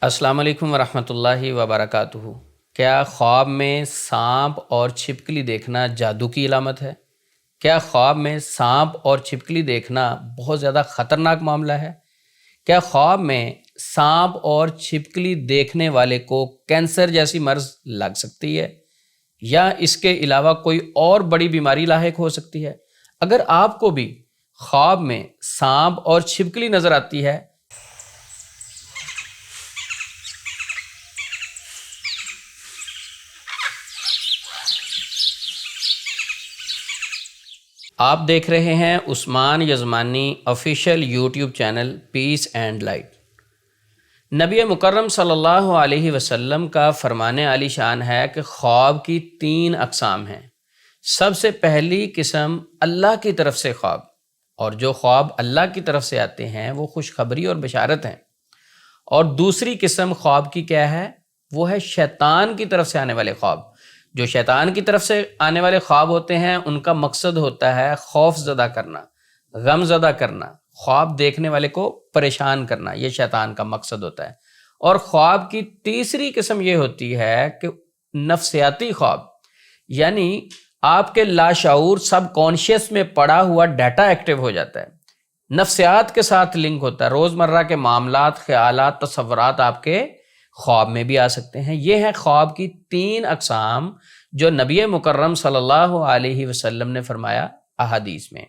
السلام علیکم ورحمۃ اللہ وبرکاتہ۔ کیا خواب میں سانپ اور چھپکلی دیکھنا جادو کی علامت ہے؟ کیا خواب میں سانپ اور چھپکلی دیکھنا بہت زیادہ خطرناک معاملہ ہے؟ کیا خواب میں سانپ اور چھپکلی دیکھنے والے کو کینسر جیسی مرض لگ سکتی ہے یا اس کے علاوہ کوئی اور بڑی بیماری لاحق ہو سکتی ہے؟ اگر آپ کو بھی خواب میں سانپ اور چھپکلی نظر آتی ہے آپ دیکھ رہے ہیں Usman Yazmani official YouTube channel peace and light. نبی مکرم صلی اللہ علیہ وسلم کا فرمان عالی شان ہے کہ خواب کی 3 اقسام ہیں۔ سب سے پہلی قسم اللہ کی طرف سے خواب، اور جو خواب اللہ کی طرف سے آتے ہیں وہ خوشخبری اور بشارت ہیں۔ اور دوسری قسم خواب کی کیا ہے؟ وہ ہے شیطان کی طرف سے آنے والے خواب۔ جو شیطان کی طرف سے آنے والے خواب ہوتے ہیں ان کا مقصد ہوتا ہے خوف زدہ کرنا، غم زدہ کرنا، خواب دیکھنے والے کو پریشان کرنا، یہ شیطان کا مقصد ہوتا ہے۔ اور خواب کی تیسری قسم یہ ہوتی ہے کہ نفسیاتی خواب، یعنی آپ کے لاشعور سب کانشیس میں پڑا ہوا ڈیٹا ایکٹیو ہو جاتا ہے، نفسیات کے ساتھ لنک ہوتا ہے، روزمرہ کے معاملات، خیالات، تصورات آپ کے خواب میں بھی آ سکتے ہیں۔ یہ ہیں خواب کی 3 اقسام جو نبی مکرم صلی اللہ علیہ وسلم نے فرمایا احادیث میں۔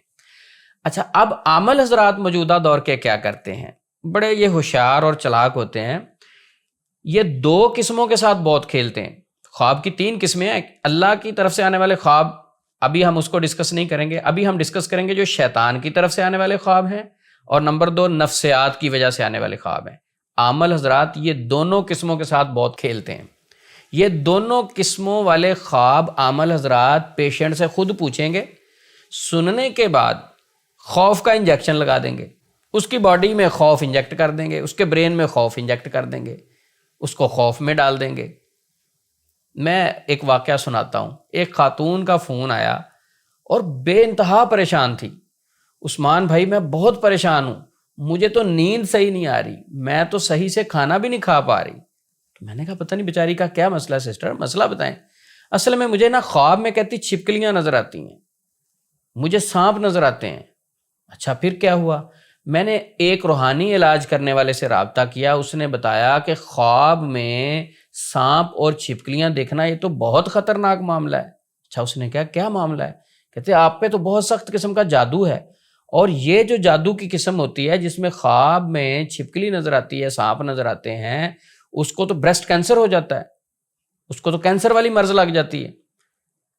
اچھا، اب عامل حضرات موجودہ دور کے کیا کرتے ہیں؟ بڑے یہ ہوشیار اور چلاک ہوتے ہیں۔ یہ 2 قسموں کے ساتھ بہت کھیلتے ہیں۔ خواب کی 3 قسمیں ہیں۔ اللہ کی طرف سے آنے والے خواب، ابھی ہم اس کو ڈسکس نہیں کریں گے، ابھی ہم ڈسکس کریں گے جو شیطان کی طرف سے آنے والے خواب ہیں، اور نمبر 2 نفسیات کی وجہ سے آنے والے خواب ہیں۔ عامل حضرات یہ دونوں قسموں کے ساتھ بہت کھیلتے ہیں۔ یہ دونوں قسموں والے خواب عامل حضرات پیشنٹ سے خود پوچھیں گے، سننے کے بعد خوف کا انجیکشن لگا دیں گے، اس کی باڈی میں خوف انجیکٹ کر دیں گے، اس کے برین میں خوف انجیکٹ کر دیں گے، اس کو خوف میں ڈال دیں گے۔ میں ایک واقعہ سناتا ہوں۔ ایک خاتون کا فون آیا اور بے انتہا پریشان تھی۔ عثمان بھائی میں بہت پریشان ہوں، مجھے تو نیند صحیح نہیں آ رہی، میں تو صحیح سے کھانا بھی نہیں کھا پا رہی۔ میں نے کہا پتہ نہیں بیچاری کا کیا مسئلہ ہے سسٹر، مسئلہ بتائیں۔ اصل میں مجھے نا خواب میں کہتی چھپکلیاں نظر آتی ہیں، مجھے سانپ نظر آتے ہیں۔ اچھا پھر کیا ہوا؟ میں نے ایک روحانی علاج کرنے والے سے رابطہ کیا، اس نے بتایا کہ خواب میں سانپ اور چھپکلیاں دیکھنا یہ تو بہت خطرناک معاملہ ہے۔ اچھا، اس نے کہا کیا معاملہ ہے؟ کہتے آپ پہ تو بہت سخت قسم کا جادو ہے، اور یہ جو جادو کی قسم ہوتی ہے جس میں خواب میں چھپکلی نظر آتی ہے، سانپ نظر آتے ہیں، اس کو تو بریسٹ کینسر ہو جاتا ہے، اس کو تو کینسر والی مرض لگ جاتی ہے۔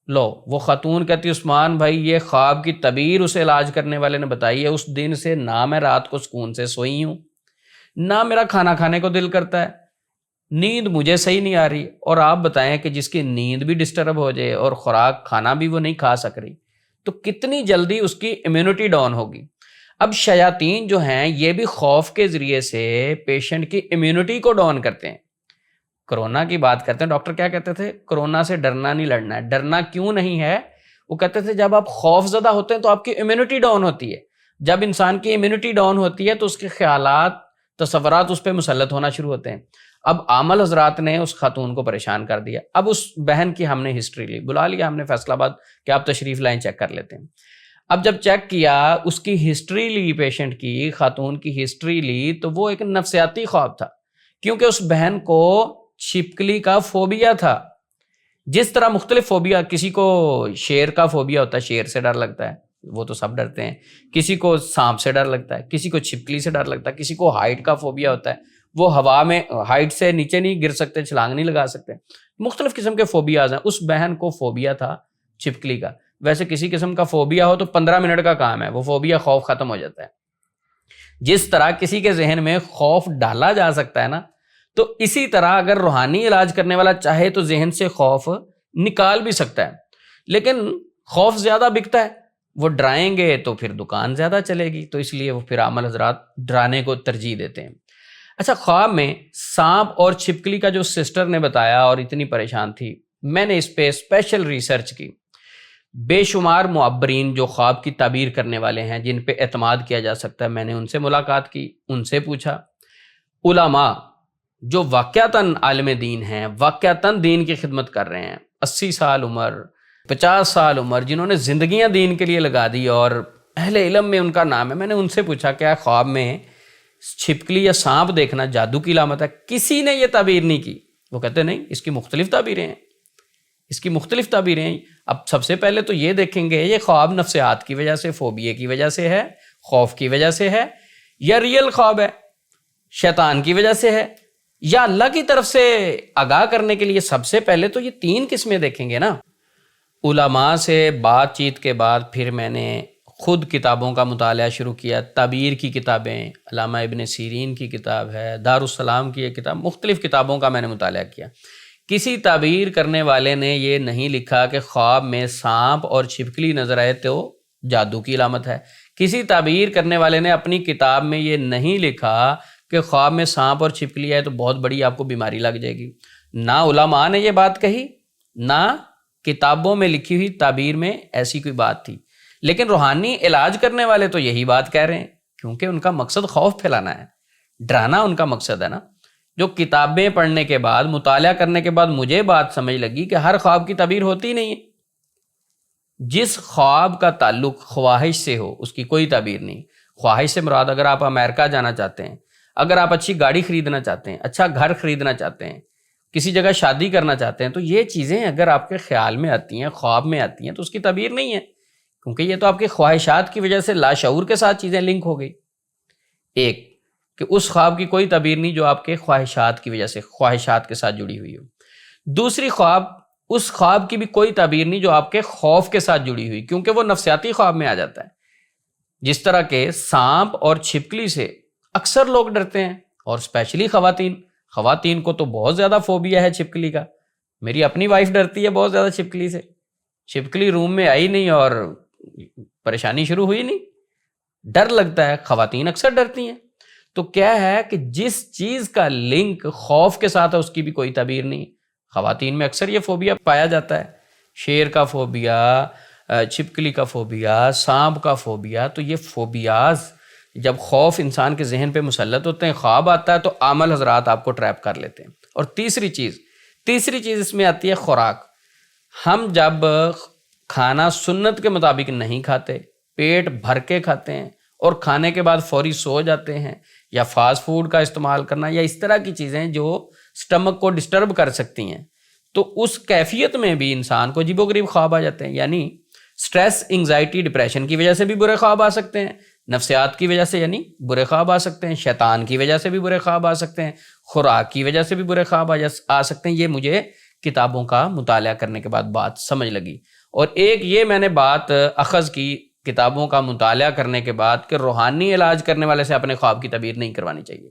لو، وہ خاتون کہتی عثمان بھائی یہ خواب کی تعبیر اسے علاج کرنے والے نے بتائی ہے، اس دن سے نہ میں رات کو سکون سے سوئی ہوں، نہ میرا کھانا کھانے کو دل کرتا ہے، نیند مجھے صحیح نہیں آ رہی۔ اور آپ بتائیں کہ جس کی نیند بھی ڈسٹرب ہو جائے اور خوراک کھانا بھی وہ نہیں کھا سک رہی، تو کتنی جلدی اس کی امیونٹی ڈاؤن ہوگی۔ اب شیاطین جو ہیں یہ بھی خوف کے ذریعے سے پیشنٹ کی امیونٹی کو ڈاؤن کرتے ہیں۔ کرونا کی بات کرتے ہیں، ڈاکٹر کیا کہتے تھے؟ کرونا سے ڈرنا نہیں، لڑنا ہے۔ ڈرنا کیوں نہیں ہے؟ وہ کہتے تھے جب آپ خوف زدہ ہوتے ہیں تو آپ کی امیونٹی ڈاؤن ہوتی ہے، جب انسان کی امیونٹی ڈاؤن ہوتی ہے تو اس کے خیالات، تصورات اس پہ مسلط ہونا شروع ہوتے ہیں۔ اب عامل حضرات نے اس خاتون کو پریشان کر دیا۔ اب اس بہن کی ہم نے ہسٹری لی، بلا لیا ہم نے فیصل آباد کہ آپ تشریف لائیں، چیک کر لیتے ہیں۔ اب جب چیک کیا، اس کی ہسٹری لی، پیشنٹ کی، خاتون کی ہسٹری لی، تو وہ ایک نفسیاتی خواب تھا، کیونکہ اس بہن کو چھپکلی کا فوبیا تھا۔ جس طرح مختلف فوبیا، کسی کو شیر کا فوبیا ہوتا ہے، شیر سے ڈر لگتا ہے، وہ تو سب ڈرتے ہیں، کسی کو سانپ سے ڈر لگتا ہے، کسی کو چھپکلی سے ڈر لگتا ہے، کسی کو ہائٹ کا فوبیا ہوتا ہے، وہ ہوا میں ہائٹ سے نیچے نہیں گر سکتے، چھلانگ نہیں لگا سکتے، مختلف قسم کے فوبیاز ہیں۔ اس بہن کو فوبیا تھا چھپکلی کا۔ ویسے کسی قسم کا فوبیا ہو تو 15 منٹ کا کام ہے، وہ فوبیا خوف ختم ہو جاتا ہے۔ جس طرح کسی کے ذہن میں خوف ڈالا جا سکتا ہے نا، تو اسی طرح اگر روحانی علاج کرنے والا چاہے تو ذہن سے خوف نکال بھی سکتا ہے۔ لیکن خوف زیادہ بکتا ہے، وہ ڈرائیں گے تو پھر دکان زیادہ چلے گی، تو اس لیے وہ پھر عامل حضرات ڈرانے کو ترجیح دیتے ہیں۔ اچھا، خواب میں سانپ اور چھپکلی کا جو سسٹر نے بتایا اور اتنی پریشان تھی، میں نے اس پہ اسپیشل ریسرچ کی۔ بے شمار معبرین جو خواب کی تعبیر کرنے والے ہیں، جن پہ اعتماد کیا جا سکتا ہے، میں نے ان سے ملاقات کی، ان سے پوچھا۔ علماء جو واقعتاً عالم دین ہیں، واقعتاً دین کی خدمت کر رہے ہیں، 80 سال عمر، 50 سال عمر، جنہوں نے زندگیاں دین کے لیے لگا دی اور اہل علم میں ان کا نام ہے. میں نے ان سے پوچھا کیا خواب میں چھپکلی یا سانپ دیکھنا جادو کی علامت ہے؟ کسی نے یہ تعبیر نہیں کی. وہ کہتے نہیں، اس کی مختلف تعبیریں ہیں، اس کی مختلف تعبیریں ہیں. اب سب سے پہلے تو یہ دیکھیں گے یہ خواب نفسیات کی وجہ سے، فوبیا کی وجہ سے ہے، خوف کی وجہ سے ہے، یا ریئل خواب ہے، شیطان کی وجہ سے ہے، یا اللہ کی طرف سے آگاہ کرنے کے لیے. سب سے پہلے تو یہ 3 قسمیں دیکھیں گے نا. علماء سے بات چیت کے بعد پھر میں نے خود کتابوں کا مطالعہ شروع کیا. تعبیر کی کتابیں، علامہ ابن سیرین کی کتاب ہے، دارالسلام کی ایک کتاب، مختلف کتابوں کا میں نے مطالعہ کیا. کسی تعبیر کرنے والے نے یہ نہیں لکھا کہ خواب میں سانپ اور چھپکلی نظر آئے تو جادو کی علامت ہے. کسی تعبیر کرنے والے نے اپنی کتاب میں یہ نہیں لکھا کہ خواب میں سانپ اور چھپکلی ہے تو بہت بڑی آپ کو بیماری لگ جائے گی. نہ علماء نے یہ بات کہی، نہ کتابوں میں لکھی ہوئی تعبیر میں ایسی کوئی بات تھی. لیکن روحانی علاج کرنے والے تو یہی بات کہہ رہے ہیں، کیونکہ ان کا مقصد خوف پھیلانا ہے، ڈرانا ان کا مقصد ہے نا. جو کتابیں پڑھنے کے بعد، مطالعہ کرنے کے بعد مجھے بات سمجھ لگی کہ ہر خواب کی تعبیر ہوتی نہیں ہے. جس خواب کا تعلق خواہش سے ہو اس کی کوئی تعبیر نہیں. خواہش سے مراد اگر آپ امریکہ جانا چاہتے ہیں، اگر آپ اچھی گاڑی خریدنا چاہتے ہیں، اچھا گھر خریدنا چاہتے ہیں، کسی جگہ شادی کرنا چاہتے ہیں، تو یہ چیزیں اگر آپ کے خیال میں آتی ہیں، خواب میں آتی ہیں، تو اس کی تعبیر نہیں ہے، کیونکہ یہ تو آپ کی خواہشات کی وجہ سے لاشعور کے ساتھ چیزیں لنک ہو گئی. ایک کہ اس خواب کی کوئی تعبیر نہیں جو آپ کے خواہشات کی وجہ سے، خواہشات کے ساتھ جڑی ہوئی ہو. دوسری خواب، اس خواب کی بھی کوئی تعبیر نہیں جو آپ کے خوف کے ساتھ جڑی ہوئی، کیونکہ وہ نفسیاتی خواب میں آ جاتا ہے. جس طرح کہ سانپ اور چھپکلی سے اکثر لوگ ڈرتے ہیں، اور اسپیشلی خواتین کو تو بہت زیادہ فوبیا ہے چھپکلی کا. میری اپنی وائف ڈرتی ہے بہت زیادہ چھپکلی سے. چھپکلی روم میں آئی نہیں اور پریشانی شروع ہوئی نہیں، ڈر لگتا ہے. خواتین اکثر ڈرتی ہیں. تو کیا ہے کہ جس چیز کا لنک خوف کے ساتھ ہے اس کی بھی کوئی تعبیر نہیں. خواتین میں اکثر یہ فوبیا پایا جاتا ہے، شیر کا فوبیا، چھپکلی کا فوبیا، سانپ کا فوبیا. تو یہ فوبیاز جب خوف انسان کے ذہن پہ مسلط ہوتے ہیں، خواب آتا ہے تو عامل حضرات آپ کو ٹریپ کر لیتے ہیں. اور تیسری چیز اس میں آتی ہے خوراک. ہم جب کھانا سنت کے مطابق نہیں کھاتے، پیٹ بھر کے کھاتے ہیں اور کھانے کے بعد فوری سو جاتے ہیں، یا فاسٹ فوڈ کا استعمال کرنا، یا اس طرح کی چیزیں جو سٹمک کو ڈسٹرب کر سکتی ہیں، تو اس کیفیت میں بھی انسان کو عجیب و غریب خواب آ جاتے ہیں. یعنی سٹریس، انگزائٹی، ڈپریشن کی وجہ سے بھی برے خواب آ سکتے ہیں، نفسیات کی وجہ سے یعنی برے خواب آ سکتے ہیں، شیطان کی وجہ سے بھی برے خواب آ سکتے ہیں، خوراک کی وجہ سے بھی برے خواب آ سکتے ہیں. یہ مجھے کتابوں کا مطالعہ کرنے کے بعد بات سمجھ لگی. اور ایک یہ میں نے بات اخذ کی کتابوں کا مطالعہ کرنے کے بعد کہ روحانی علاج کرنے والے سے اپنے خواب کی تعبیر نہیں کروانی چاہیے،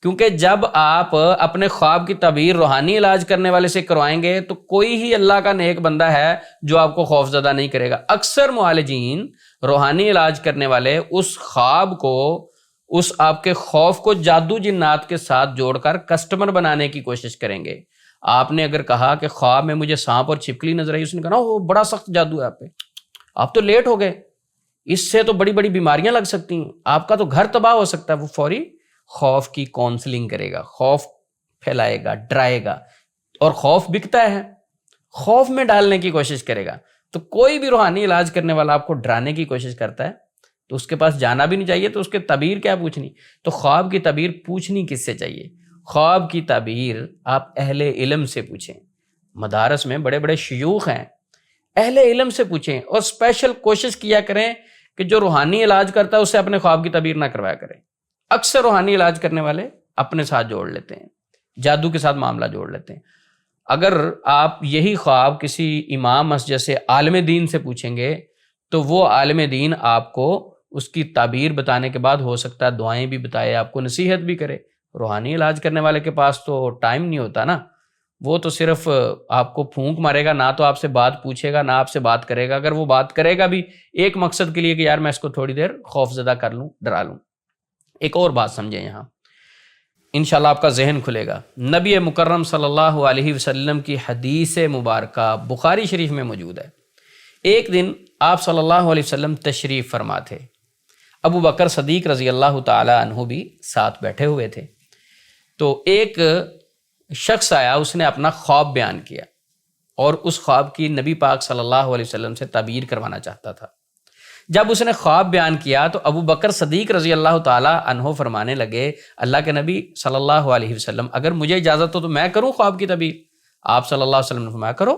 کیونکہ جب آپ اپنے خواب کی تعبیر روحانی علاج کرنے والے سے کروائیں گے تو کوئی ہی اللہ کا نیک بندہ ہے جو آپ کو خوف زدہ نہیں کرے گا. اکثر معالجین، روحانی علاج کرنے والے اس خواب کو، اس آپ کے خوف کو جادو جنات کے ساتھ جوڑ کر کسٹمر بنانے کی کوشش کریں گے. آپ نے اگر کہا کہ خواب میں مجھے سانپ اور چھپکلی نظر آئی، اس نے کہا وہ بڑا سخت جادو ہے آپ پہ، آپ تو لیٹ ہو گئے، اس سے تو بڑی بڑی بیماریاں لگ سکتی ہیں، آپ کا تو گھر تباہ ہو سکتا ہے. وہ فوری خوف کی کونسلنگ کرے گا، خوف پھیلائے گا، ڈرائے گا، اور خوف بکتا ہے، خوف میں ڈالنے کی کوشش کرے گا. تو کوئی بھی روحانی علاج کرنے والا آپ کو ڈرانے کی کوشش کرتا ہے تو اس کے پاس جانا بھی نہیں چاہیے. تو اس کے تعبیر کیا پوچھنی؟ تو خواب کی تعبیر پوچھنی کس سے چاہیے؟ خواب کی تعبیر آپ اہل علم سے پوچھیں. مدارس میں بڑے بڑے شیوخ ہیں، اہل علم سے پوچھیں، اور اسپیشل کوشش کیا کریں کہ جو روحانی علاج کرتا ہے اس سے اپنے خواب کی تعبیر نہ کروایا کریں. اکثر روحانی علاج کرنے والے اپنے ساتھ جوڑ لیتے ہیں، جادو کے ساتھ معاملہ جوڑ لیتے ہیں. اگر آپ یہی خواب کسی امام مسجد سے، عالم دین سے پوچھیں گے تو وہ عالم دین آپ کو اس کی تعبیر بتانے کے بعد ہو سکتا ہے دعائیں بھی بتائے، آپ کو نصیحت بھی کرے. روحانی علاج کرنے والے کے پاس تو ٹائم نہیں ہوتا نا، وہ تو صرف آپ کو پھونک مارے گا، نہ تو آپ سے بات پوچھے گا، نہ آپ سے بات کرے گا. اگر وہ بات کرے گا بھی ایک مقصد کے لیے کہ یار میں اس کو تھوڑی دیر خوف زدہ کر لوں، ڈرا لوں. ایک اور بات سمجھیں یہاں، انشاءاللہ آپ کا ذہن کھلے گا. نبی مکرم صلی اللہ علیہ وسلم کی حدیث مبارکہ بخاری شریف میں موجود ہے. ایک دن آپ صلی اللہ علیہ وسلم تشریف فرما تھے، ابو بکر صدیق رضی اللہ تعالی عنہ بھی ساتھ بیٹھے ہوئے تھے. تو ایک شخص آیا، اس نے اپنا خواب بیان کیا اور اس خواب کی نبی پاک صلی اللہ علیہ وسلم سے تعبیر کروانا چاہتا تھا۔ جب اس نے خواب بیان کیا تو ابو بکر صدیق رضی اللہ تعالی عنہ فرمانے لگے، اللہ کے نبی صلی اللہ علیہ وسلم اگر مجھے اجازت ہو تو میں کروں خواب کی تعبیر؟ آپ صلی اللہ علیہ وسلم نے فرمایا کرو۔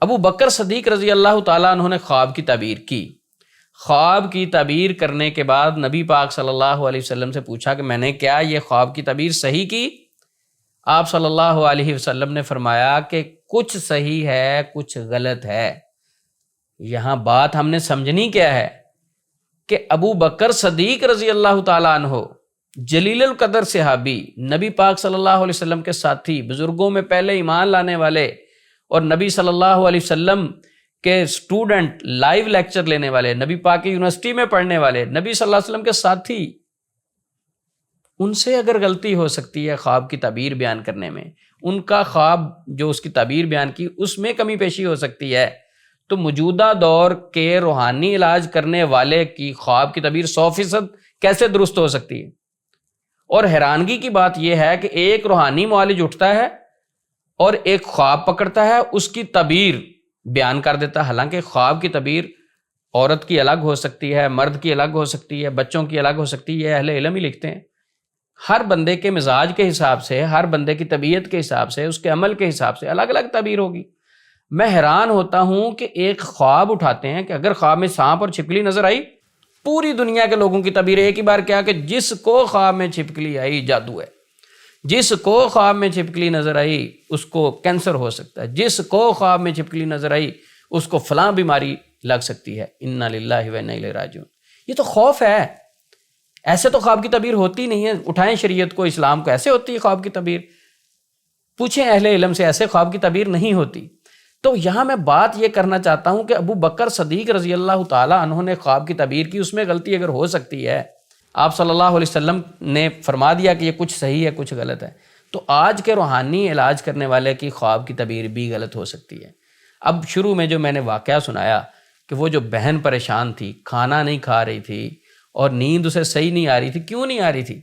ابو بکر صدیق رضی اللہ تعالیٰ عنہ نے خواب کی تعبیر کی۔ خواب کی تعبیر کرنے کے بعد نبی پاک صلی اللہ علیہ وسلم سے پوچھا کہ میں نے کیا یہ خواب کی تعبیر صحیح کی؟ آپ صلی اللہ علیہ وسلم نے فرمایا کہ کچھ صحیح ہے کچھ غلط ہے۔ یہاں بات ہم نے سمجھنی کیا ہے کہ ابو بکر صدیق رضی اللہ تعالیٰ عنہ جلیل القدر صحابی، نبی پاک صلی اللہ علیہ وسلم کے ساتھی، بزرگوں میں پہلے ایمان لانے والے اور نبی صلی اللہ علیہ وسلم کے اسٹوڈنٹ، لائیو لیکچر لینے والے، نبی پاک کی یونیورسٹی میں پڑھنے والے، نبی صلی اللہ علیہ وسلم کے ساتھی، ان سے اگر غلطی ہو سکتی ہے خواب کی تعبیر بیان کرنے میں، ان کا خواب جو اس کی تعبیر بیان کی اس میں کمی پیشی ہو سکتی ہے، تو موجودہ دور کے روحانی علاج کرنے والے کی خواب کی تعبیر 100% کیسے درست ہو سکتی ہے؟ اور حیرانگی کی بات یہ ہے کہ ایک روحانی معالج اٹھتا ہے اور ایک خواب پکڑتا ہے، اس کی تعبیر بیان کر دیتا ہے۔ حالانکہ خواب کی تعبیر عورت کی الگ ہو سکتی ہے، مرد کی الگ ہو سکتی ہے، بچوں کی الگ ہو سکتی ہے، اہل علم ہی لکھتے ہیں۔ ہر بندے کے مزاج کے حساب سے، ہر بندے کی طبیعت کے حساب سے، اس کے عمل کے حساب سے الگ الگ تعبیر ہوگی۔ میں حیران ہوتا ہوں کہ ایک خواب اٹھاتے ہیں کہ اگر خواب میں سانپ اور چھپکلی نظر آئی، پوری دنیا کے لوگوں کی تعبیر ایک ہی بار کیا کہ جس کو خواب میں چھپکلی آئی جادو ہے، جس کو خواب میں چھپکلی نظر آئی اس کو کینسر ہو سکتا ہے، جس کو خواب میں چھپکلی نظر آئی اس کو فلاں بیماری لگ سکتی ہے۔ انا للہ و انا الیہ راجعون۔ یہ تو خوف ہے، ایسے تو خواب کی تعبیر ہوتی نہیں ہے۔ اٹھائیں شریعت کو، اسلام کو، ایسے ہوتی ہے خواب کی تعبیر؟ پوچھیں اہل علم سے، ایسے خواب کی تعبیر نہیں ہوتی۔ تو یہاں میں بات یہ کرنا چاہتا ہوں کہ ابو بکر صدیق رضی اللہ تعالیٰ عنہ نے خواب کی تعبیر کی، اس میں غلطی اگر ہو سکتی ہے، آپ صلی اللہ علیہ وسلم نے فرما دیا کہ یہ کچھ صحیح ہے کچھ غلط ہے، تو آج کے روحانی علاج کرنے والے کی خواب کی تعبیر بھی غلط ہو سکتی ہے۔ اب شروع میں جو میں نے واقعہ سنایا کہ وہ جو بہن پریشان تھی، کھانا نہیں کھا رہی تھی اور نیند اسے صحیح نہیں آ رہی تھی، کیوں نہیں آ رہی تھی؟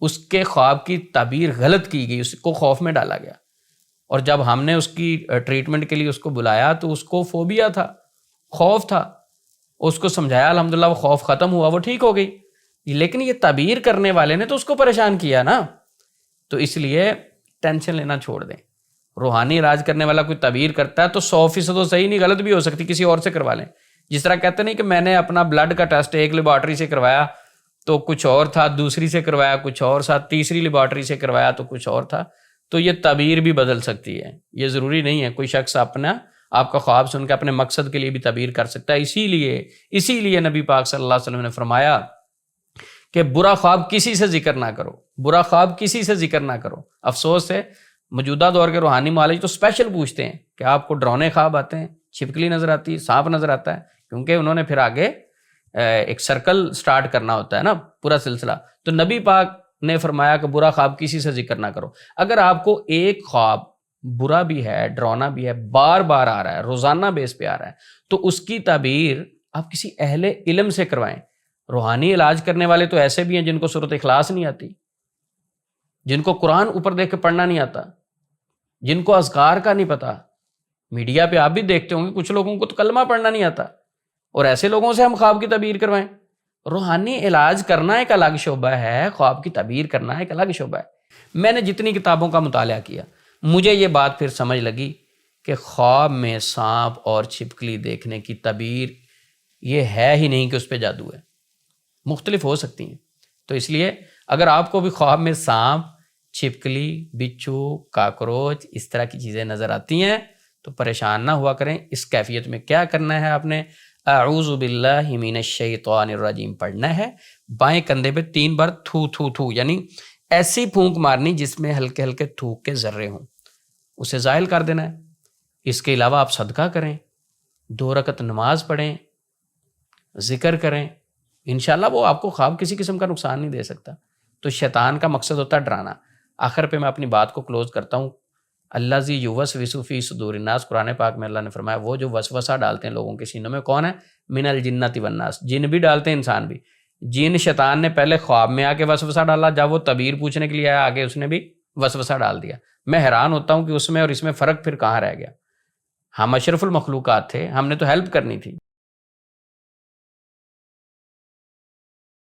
اس کے خواب کی تعبیر غلط کی گئی، اس کو خوف میں ڈالا گیا، اور جب ہم نے اس کی ٹریٹمنٹ کے لیے اس کو بلایا تو اس کو فوبیا تھا، خوف تھا، اس کو سمجھایا، الحمدللہ وہ خوف ختم ہوا، وہ ٹھیک ہو گئی۔ لیکن یہ تعبیر کرنے والے نے تو اس کو پریشان کیا نا۔ تو اس لیے ٹینشن لینا چھوڑ دیں۔ روحانی علاج کرنے والا کوئی تعبیر کرتا ہے تو 100% تو صحیح نہیں، غلط بھی ہو سکتی، کسی اور سے کروا لیں۔ جس طرح کہتے نہیں کہ میں نے اپنا بلڈ کا ٹیسٹ ایک لیبارٹری سے کروایا تو کچھ اور تھا، دوسری سے کروایا کچھ اور تھا، تیسری لیبارٹری سے کروایا تو کچھ اور تھا، تو یہ تعبیر بھی بدل سکتی ہے۔ یہ ضروری نہیں ہے کوئی شخص آپ کا خواب سن کے اپنے مقصد کے لیے بھی تعبیر کر سکتا ہے۔ اسی لیے نبی پاک صلی اللہ علیہ وسلم نے فرمایا کہ برا خواب کسی سے ذکر نہ کرو، برا خواب کسی سے ذکر نہ کرو۔ افسوس ہے موجودہ دور کے روحانی معالج تو اسپیشل پوچھتے ہیں کہ آپ کو ڈرونے خواب آتے ہیں، چھپکلی نظر آتی ہے، سانپ نظر آتا ہے، کیونکہ انہوں نے پھر آگے ایک سرکل سٹارٹ کرنا ہوتا ہے نا، پورا سلسلہ۔ تو نبی پاک نے فرمایا کہ برا خواب کسی سے ذکر نہ کرو۔ اگر آپ کو ایک خواب برا بھی ہے، ڈرانا بھی ہے، بار بار آ رہا ہے، روزانہ بیس پہ آ رہا ہے، تو اس کی تعبیر آپ کسی اہل علم سے کروائیں۔ روحانی علاج کرنے والے تو ایسے بھی ہیں جن کو سورۃ اخلاص نہیں آتی، جن کو قرآن اوپر دیکھ کے پڑھنا نہیں آتا، جن کو اذکار کا نہیں پتا۔ میڈیا پہ آپ بھی دیکھتے ہوں گے کچھ لوگوں کو تو کلمہ پڑھنا نہیں آتا، اور ایسے لوگوں سے ہم خواب کی تعبیر کروائیں۔ روحانی علاج کرنا ایک الگ شعبہ ہے، خواب کی تعبیر کرنا ایک الگ شعبہ ہے۔ میں نے جتنی کتابوں کا مطالعہ کیا، مجھے یہ بات پھر سمجھ لگی کہ خواب میں سانپ اور چھپکلی دیکھنے کی تعبیر یہ ہے ہی نہیں کہ اس پہ جادو ہے، مختلف ہو سکتی ہیں۔ تو اس لیے اگر آپ کو بھی خواب میں سانپ، چھپکلی، بچھو، کاکروچ اس طرح کی چیزیں نظر آتی ہیں تو پریشان نہ ہوا کریں۔ اس کیفیت میں کیا کرنا ہے؟ آپ نے اعوذ باللہ من الشیطان الرجیم پڑھنا ہے، بائیں کندھے پہ 3 بار تھو تھو تھو، یعنی ایسی پھونک مارنی جس میں ہلکے ہلکے تھوک کے ذرے ہوں، اسے زائل کر دینا ہے۔ اس کے علاوہ آپ صدقہ کریں، 2 رکعت نماز پڑھیں، ذکر کریں، انشاءاللہ وہ آپ کو خواب کسی قسم کا نقصان نہیں دے سکتا۔ تو شیطان کا مقصد ہوتا ہے ڈرانا۔ آخر پہ میں اپنی بات کو کلوز کرتا ہوں۔ الذی یوسوس فی صدور الناس، قرآن پاک میں اللہ نے فرمایا وہ جو وسوسہ ڈالتے ہیں لوگوں کے سینوں میں، کون ہے؟ من الجنۃ والناس، جن بھی ڈالتے ہیں انسان بھی۔ جن شیطان نے پہلے خواب میں آ کے وسوسہ ڈالا، جب وہ تعبیر پوچھنے کے لیے آیا آگے اس نے بھی وسوسہ ڈال دیا۔ میں حیران ہوتا ہوں کہ اس میں اور اس میں فرق پھر کہاں رہ گیا؟ ہم اشرف المخلوقات تھے، ہم نے تو ہیلپ کرنی تھی۔